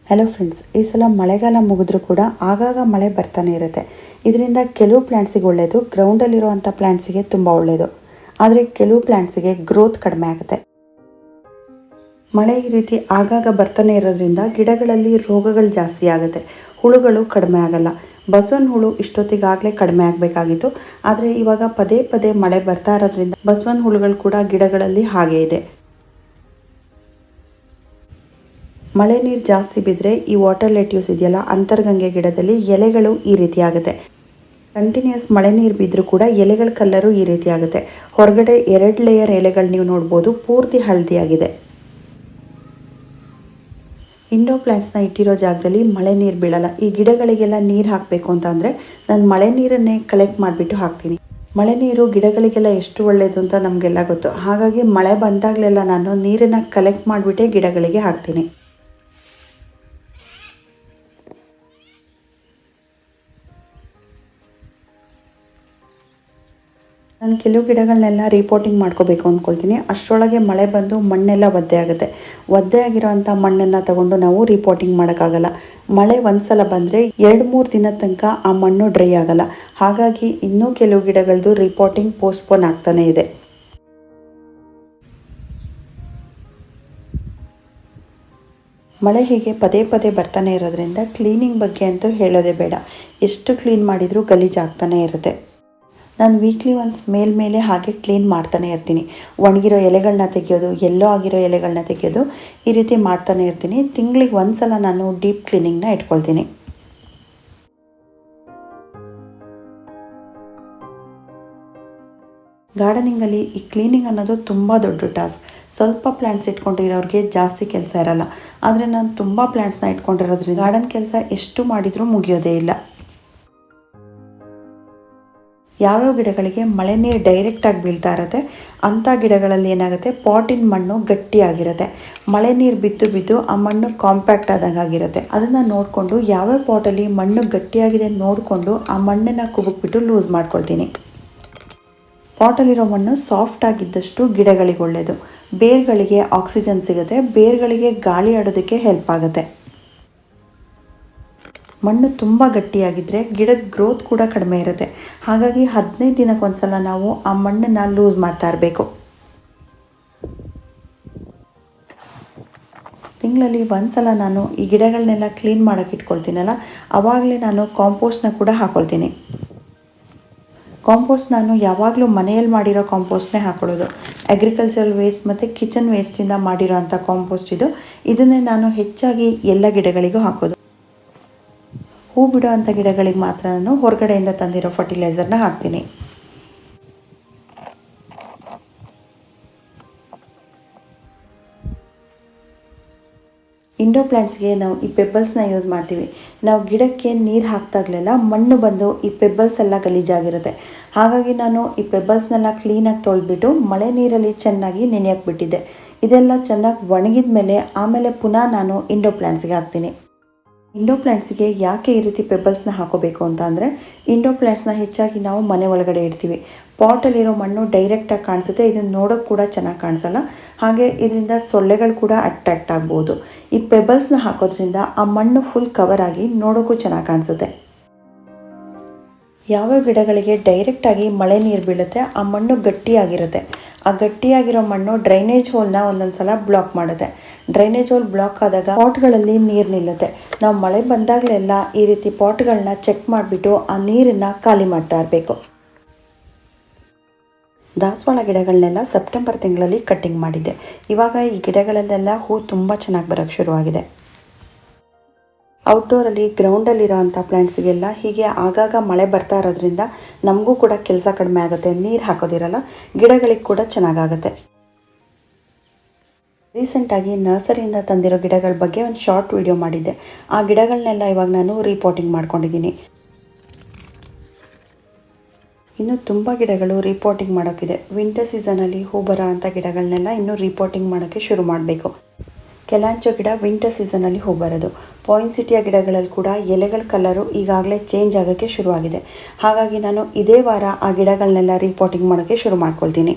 Hello friends, ಈ ಸಲ ಮಳೆಗಾಲ ಮುಗಿದ್ರೂ ಕೂಡ ಆಗಾಗ ಮಳೆ ಬರ್ತಾನೆ ಇರುತ್ತೆ. ಇದರಿಂದ ಕೆಲವು ಪ್ಲ್ಯಾಂಟ್ಸಿಗೆ ಒಳ್ಳೆಯದು, ಗ್ರೌಂಡಲ್ಲಿರುವಂಥ ಪ್ಲ್ಯಾಂಟ್ಸಿಗೆ ತುಂಬ ಒಳ್ಳೆಯದು. ಆದರೆ ಕೆಲವು ಪ್ಲ್ಯಾಂಟ್ಸಿಗೆ ಗ್ರೋತ್ ಕಡಿಮೆ ಆಗುತ್ತೆ. ಮಳೆ ಈ ರೀತಿ ಆಗಾಗ ಬರ್ತಾನೆ ಇರೋದ್ರಿಂದ ಗಿಡಗಳಲ್ಲಿ ರೋಗಗಳು ಜಾಸ್ತಿ ಆಗುತ್ತೆ, ಹುಳುಗಳು ಕಡಿಮೆ ಆಗಲ್ಲ. ಬಸವನ ಹುಳು ಇಷ್ಟೊತ್ತಿಗಾಗಲೇ ಕಡಿಮೆ ಆಗಬೇಕಾಗಿತ್ತು, ಆದರೆ ಇವಾಗ ಪದೇ ಪದೇ ಮಳೆ ಬರ್ತಾ ಇರೋದ್ರಿಂದ ಬಸವನ ಹುಳುಗಳು ಕೂಡ ಗಿಡಗಳಲ್ಲಿ ಹಾಗೇ ಇದೆ. ಮಳೆ ನೀರು ಜಾಸ್ತಿ ಬಿದ್ದರೆ ಈ ವಾಟರ್ ಲೆಟ್ಯೂಸ್ ಇದೆಯಲ್ಲ, ಅಂತರ್ಗಂಗೆ ಗಿಡದಲ್ಲಿ ಎಲೆಗಳು ಈ ರೀತಿ ಆಗುತ್ತೆ. ಕಂಟಿನ್ಯೂಸ್ ಮಳೆ ನೀರು ಬಿದ್ದರೂ ಕೂಡ ಎಲೆಗಳ ಕಲ್ಲರು ಈ ರೀತಿ ಆಗುತ್ತೆ. ಹೊರಗಡೆ 2 ಲೇಯರ್ ಎಲೆಗಳು ನೀವು ನೋಡ್ಬೋದು, ಪೂರ್ತಿ ಹಳದಿಯಾಗಿದೆ. ಇಂಡೋರ್ ಪ್ಲ್ಯಾಂಟ್ಸ್ನ ಇಟ್ಟಿರೋ ಜಾಗದಲ್ಲಿ ಮಳೆ ನೀರು ಬೀಳಲ್ಲ. ಈ ಗಿಡಗಳಿಗೆಲ್ಲ ನೀರು ಹಾಕಬೇಕು ಅಂತ ಅಂದರೆ ನಾನು ಮಳೆ ನೀರನ್ನೇ ಕಲೆಕ್ಟ್ ಮಾಡಿಬಿಟ್ಟು ಹಾಕ್ತೀನಿ. ಮಳೆ ನೀರು ಗಿಡಗಳಿಗೆಲ್ಲ ಎಷ್ಟು ಒಳ್ಳೆಯದು ಅಂತ ನಮಗೆಲ್ಲ ಗೊತ್ತು. ಹಾಗಾಗಿ ಮಳೆ ಬಂದಾಗಲೆಲ್ಲ ನಾನು ನೀರನ್ನು ಕಲೆಕ್ಟ್ ಮಾಡಿಬಿಟ್ಟೇ ಗಿಡಗಳಿಗೆ ಹಾಕ್ತೀನಿ. ನಾನು ಕೆಲವು ಗಿಡಗಳನ್ನೆಲ್ಲ ರೀಪೋರ್ಟಿಂಗ್ ಮಾಡ್ಕೋಬೇಕು ಅಂದ್ಕೊಳ್ತೀನಿ. ಅಷ್ಟರೊಳಗೆ ಮಳೆ ಬಂದು ಮಣ್ಣೆಲ್ಲ ಒದ್ದೆ ಆಗುತ್ತೆ. ಒದ್ದೆ ಆಗಿರೋವಂಥ ಮಣ್ಣನ್ನು ತಗೊಂಡು ನಾವು ರೀಪೋರ್ಟಿಂಗ್ ಮಾಡೋಕ್ಕಾಗಲ್ಲ. ಮಳೆ ಒಂದು ಸಲ ಬಂದರೆ 2-3 ದಿನದ ತನಕ ಆ ಮಣ್ಣು ಡ್ರೈ ಆಗಲ್ಲ. ಹಾಗಾಗಿ ಇನ್ನೂ ಕೆಲವು ಗಿಡಗಳದ್ದು ರೀಪೋರ್ಟಿಂಗ್ ಪೋಸ್ಟ್ಪೋನ್ ಆಗ್ತಾನೇ ಇದೆ. ಮಳೆ ಹೀಗೆ ಪದೇ ಪದೇ ಬರ್ತಾನೆ ಇರೋದ್ರಿಂದ ಕ್ಲೀನಿಂಗ್ ಬಗ್ಗೆ ಅಂತೂ ಹೇಳೋದೇ ಬೇಡ. ಎಷ್ಟು ಕ್ಲೀನ್ ಮಾಡಿದರೂ ಗಲೀಜಾಗ್ತಾನೆ ಇರುತ್ತೆ. ನಾನು ವೀಕ್ಲಿ ಒನ್ಸ್ ಮೇಲ್ಮೇಲೆ ಹಾಗೆ ಕ್ಲೀನ್ ಮಾಡ್ತಾನೆ ಇರ್ತೀನಿ. ಒಣಗಿರೋ ಎಲೆಗಳನ್ನ ತೆಗೆಯೋದು, ಎಲ್ಲೋ ಆಗಿರೋ ಎಲೆಗಳನ್ನ ತೆಗೆಯೋದು, ಈ ರೀತಿ ಮಾಡ್ತಾನೆ ಇರ್ತೀನಿ. ತಿಂಗಳಿಗೆ ಒಂದು ಸಲ ನಾನು ಡೀಪ್ ಕ್ಲೀನಿಂಗ್ನ ಇಟ್ಕೊಳ್ತೀನಿ. ಗಾರ್ಡನಿಂಗಲ್ಲಿ ಈ ಕ್ಲೀನಿಂಗ್ ಅನ್ನೋದು ತುಂಬ ದೊಡ್ಡ ಟಾಸ್ಕ್. ಸ್ವಲ್ಪ ಪ್ಲ್ಯಾಂಟ್ಸ್ ಇಟ್ಕೊಂಡಿರೋರಿಗೆ ಜಾಸ್ತಿ ಕೆಲಸ ಇರಲ್ಲ. ಆದರೆ ನಾನು ತುಂಬ ಪ್ಲ್ಯಾಂಟ್ಸ್ನ ಇಟ್ಕೊಂಡಿರೋದ್ರಿಂದ ಗಾರ್ಡನ್ ಕೆಲಸ ಎಷ್ಟು ಮಾಡಿದರೂ ಮುಗಿಯೋದೇ ಇಲ್ಲ. ಯಾವ್ಯಾವ ಗಿಡಗಳಿಗೆ ಮಳೆ ನೀರು ಡೈರೆಕ್ಟಾಗಿ ಬೀಳ್ತಾ ಇರುತ್ತೆ ಅಂಥ ಗಿಡಗಳಲ್ಲಿ ಏನಾಗುತ್ತೆ, ಪಾಟಿನ ಮಣ್ಣು ಗಟ್ಟಿಯಾಗಿರುತ್ತೆ. ಮಳೆ ನೀರು ಬಿದ್ದು ಬಿದ್ದು ಆ ಮಣ್ಣು ಕಾಂಪ್ಯಾಕ್ಟ್ ಆದಂಗೆ ಆಗಿರುತ್ತೆ. ಅದನ್ನು ನೋಡಿಕೊಂಡು ಯಾವ್ಯಾವ ಪಾಟಲ್ಲಿ ಮಣ್ಣು ಗಟ್ಟಿಯಾಗಿದೆ ನೋಡಿಕೊಂಡು ಆ ಮಣ್ಣನ್ನು ಕುಬುಕ್ಬಿಟ್ಟು ಲೂಸ್ ಮಾಡ್ಕೊಳ್ತೀನಿ. ಪಾಟಲ್ಲಿರೋ ಮಣ್ಣು ಸಾಫ್ಟ್ ಆಗಿದ್ದಷ್ಟು ಗಿಡಗಳಿಗೆ ಒಳ್ಳೆಯದು. ಬೇರ್ಗಳಿಗೆ ಆಕ್ಸಿಜನ್ ಸಿಗುತ್ತೆ, ಬೇರ್ಗಳಿಗೆ ಗಾಳಿ ಆಡೋದಕ್ಕೆ ಹೆಲ್ಪ್ ಆಗುತ್ತೆ. ಮಣ್ಣು ತುಂಬ ಗಟ್ಟಿಯಾಗಿದ್ದರೆ ಗಿಡದ ಗ್ರೋತ್ ಕೂಡ ಕಡಿಮೆ ಇರುತ್ತೆ. ಹಾಗಾಗಿ 15 ದಿನಕ್ಕೊಂದ್ಸಲ ನಾವು ಆ ಮಣ್ಣನ್ನು ಲೂಸ್ ಮಾಡ್ತಾ ಇರಬೇಕು. ತಿಂಗಳಲ್ಲಿ ಒಂದ್ಸಲ ನಾನು ಈ ಗಿಡಗಳನ್ನೆಲ್ಲ ಕ್ಲೀನ್ ಮಾಡೋಕ್ಕೆ ಇಟ್ಕೊಳ್ತೀನಲ್ಲ, ಆವಾಗಲೇ ನಾನು ಕಾಂಪೋಸ್ಟ್ನ ಕೂಡ ಹಾಕ್ಕೊಳ್ತೀನಿ. ಕಾಂಪೋಸ್ಟ್ ನಾನು ಯಾವಾಗಲೂ ಮನೆಯಲ್ಲಿ ಮಾಡಿರೋ ಕಾಂಪೋಸ್ಟ್ನೇ ಹಾಕೊಳ್ಳೋದು. ಅಗ್ರಿಕಲ್ಚರಲ್ ವೇಸ್ಟ್ ಮತ್ತು ಕಿಚನ್ ವೇಸ್ಟಿಂದ ಮಾಡಿರೋ ಅಂಥ ಕಾಂಪೋಸ್ಟ್ ಇದನ್ನೇ ನಾನು ಹೆಚ್ಚಾಗಿ ಎಲ್ಲ ಗಿಡಗಳಿಗೂ ಹಾಕೋದು. ಹೂ ಬಿಡೋ ಅಂಥ ಗಿಡಗಳಿಗೆ ಮಾತ್ರ ನಾನು ಹೊರಗಡೆಯಿಂದ ತಂದಿರೋ ಫರ್ಟಿಲೈಸರ್ನ ಹಾಕ್ತೀನಿ. ಇಂಡೋರ್ ಪ್ಲ್ಯಾಂಟ್ಸ್ಗೆ ನಾವು ಈ ಪೆಬ್ಬಲ್ಸ್ನ ಯೂಸ್ ಮಾಡ್ತೀವಿ. ನಾವು ಗಿಡಕ್ಕೆ ನೀರು ಹಾಕ್ದಾಗಲೆಲ್ಲ ಮಣ್ಣು ಬಂದು ಈ ಪೆಬ್ಬಲ್ಸ್ ಎಲ್ಲ ಗಲೀಜಾಗಿರುತ್ತೆ. ಹಾಗಾಗಿ ನಾನು ಈ ಪೆಬ್ಬಲ್ಸ್ನೆಲ್ಲ ಕ್ಲೀನಾಗಿ ತೊಳೆದ್ಬಿಟ್ಟು ಮಳೆ ನೀರಲ್ಲಿ ಚೆನ್ನಾಗಿ ನೆನೆಯೋಕ್ಕೆ ಬಿಟ್ಟಿದ್ದೆ. ಇದೆಲ್ಲ ಚೆನ್ನಾಗಿ ಒಣಗಿದ ಮೇಲೆ ಆಮೇಲೆ ಪುನಃ ನಾನು ಇಂಡೋರ್ ಪ್ಲ್ಯಾಂಟ್ಸ್ಗೆ ಹಾಕ್ತೀನಿ. ಇಂಡೋರ್ ಪ್ಲ್ಯಾಂಟ್ಸಿಗೆ ಯಾಕೆ ಈ ರೀತಿ ಪೆಬ್ಬಲ್ಸ್ನ ಹಾಕೋಬೇಕು ಅಂತ ಅಂದರೆ, ಇಂಡೋರ್ ಪ್ಲ್ಯಾಂಟ್ಸ್ನ ಹೆಚ್ಚಾಗಿ ನಾವು ಮನೆ ಒಳಗಡೆ ಇಡ್ತೀವಿ. ಪಾಟಲ್ಲಿರೋ ಮಣ್ಣು ಡೈರೆಕ್ಟಾಗಿ ಕಾಣಿಸುತ್ತೆ, ಇದನ್ನು ನೋಡೋಕ್ಕೆ ಕೂಡ ಚೆನ್ನಾಗಿ ಕಾಣಿಸಲ್ಲ. ಹಾಗೆ ಇದರಿಂದ ಸೊಳ್ಳೆಗಳು ಕೂಡ ಅಟ್ರಾಕ್ಟ್ ಆಗ್ಬೋದು. ಈ ಪೆಬ್ಬಲ್ಸ್ನ ಹಾಕೋದ್ರಿಂದ ಆ ಮಣ್ಣು ಫುಲ್ ಕವರ್ ಆಗಿ ನೋಡೋಕ್ಕೂ ಚೆನ್ನಾಗಿ ಕಾಣಿಸುತ್ತೆ. ಯಾವ್ಯಾವ ಗಿಡಗಳಿಗೆ ಡೈರೆಕ್ಟಾಗಿ ಮಳೆ ನೀರು ಬೀಳುತ್ತೆ ಆ ಮಣ್ಣು ಗಟ್ಟಿಯಾಗಿರುತ್ತೆ. ಆ ಗಟ್ಟಿಯಾಗಿರೋ ಮಣ್ಣು ಡ್ರೈನೇಜ್ ಹೋಲ್ನ ಒಂದೊಂದು ಸಲ ಬ್ಲಾಕ್ ಮಾಡುತ್ತೆ. ಡ್ರೈನೇಜ್ ಹೋಲ್ ಬ್ಲಾಕ್ ಆದಾಗ ಪಾಟ್ಗಳಲ್ಲಿ ನೀರು ನಿಲ್ಲುತ್ತೆ. ನಾವು ಮಳೆ ಬಂದಾಗಲೆಲ್ಲ ಈ ರೀತಿ ಪಾಟ್ಗಳನ್ನ ಚೆಕ್ ಮಾಡಿಬಿಟ್ಟು ಆ ನೀರನ್ನು ಖಾಲಿ ಮಾಡ್ತಾ ಇರಬೇಕು. ದಾಸವಾಳ ಗಿಡಗಳನ್ನೆಲ್ಲ ಸೆಪ್ಟೆಂಬರ್ ತಿಂಗಳಲ್ಲಿ ಕಟ್ಟಿಂಗ್ ಮಾಡಿದ್ದೆ. ಇವಾಗ ಈ ಗಿಡಗಳಲ್ಲೆಲ್ಲ ಹೂ ತುಂಬ ಚೆನ್ನಾಗಿ ಬರೋಕ್ಕೆ ಶುರುವಾಗಿದೆ. ಔಟ್ಡೋರಲ್ಲಿ ಗ್ರೌಂಡಲ್ಲಿರೋ ಅಂಥ ಪ್ಲ್ಯಾಂಟ್ಸಿಗೆಲ್ಲ ಹೀಗೆ ಆಗಾಗ ಮಳೆ ಬರ್ತಾ ಇರೋದ್ರಿಂದ ನಮಗೂ ಕೂಡ ಕೆಲಸ ಕಡಿಮೆ ಆಗುತ್ತೆ. ನೀರು ಹಾಕೋದಿರಲ್ಲ, ಗಿಡಗಳಿಗೆ ಕೂಡ ಚೆನ್ನಾಗಾಗುತ್ತೆ. ರೀಸೆಂಟಾಗಿ ನರ್ಸರಿಯಿಂದ ತಂದಿರೋ ಗಿಡಗಳ ಬಗ್ಗೆ ಒಂದು ಶಾರ್ಟ್ ವಿಡಿಯೋ ಮಾಡಿದ್ದೆ. ಆ ಗಿಡಗಳನ್ನೆಲ್ಲ ಇವಾಗ ನಾನು ರೀಪೋರ್ಟಿಂಗ್ ಮಾಡ್ಕೊಂಡಿದ್ದೀನಿ. ಇನ್ನೂ ತುಂಬ ಗಿಡಗಳು ರೀಪೋರ್ಟಿಂಗ್ ಮಾಡೋಕ್ಕಿದೆ. ವಿಂಟರ್ ಸೀಸನಲ್ಲಿ ಹೂ ಬರೋ ಅಂಥ ಗಿಡಗಳನ್ನೆಲ್ಲ ಇನ್ನೂ ರೀಪೋರ್ಟಿಂಗ್ ಮಾಡೋಕ್ಕೆ ಶುರು ಮಾಡಬೇಕು. ಕೆಲಾಂಚೋ ಗಿಡ ವಿಂಟರ್ ಸೀಸನಲ್ಲಿ ಹೂ ಬರೋದು. ಪಾಯಿನ್ಸಿಟಿಯ ಗಿಡಗಳಲ್ಲಿ ಕೂಡ ಎಲೆಗಳ ಕಲರು ಈಗಾಗಲೇ ಚೇಂಜ್ ಆಗೋಕ್ಕೆ ಶುರುವಾಗಿದೆ. ಹಾಗಾಗಿ ನಾನು ಇದೇ ವಾರ ಆ ಗಿಡಗಳನ್ನೆಲ್ಲ ರೀಪೋರ್ಟಿಂಗ್ ಮಾಡೋಕ್ಕೆ ಶುರು ಮಾಡ್ಕೊಳ್ತೀನಿ.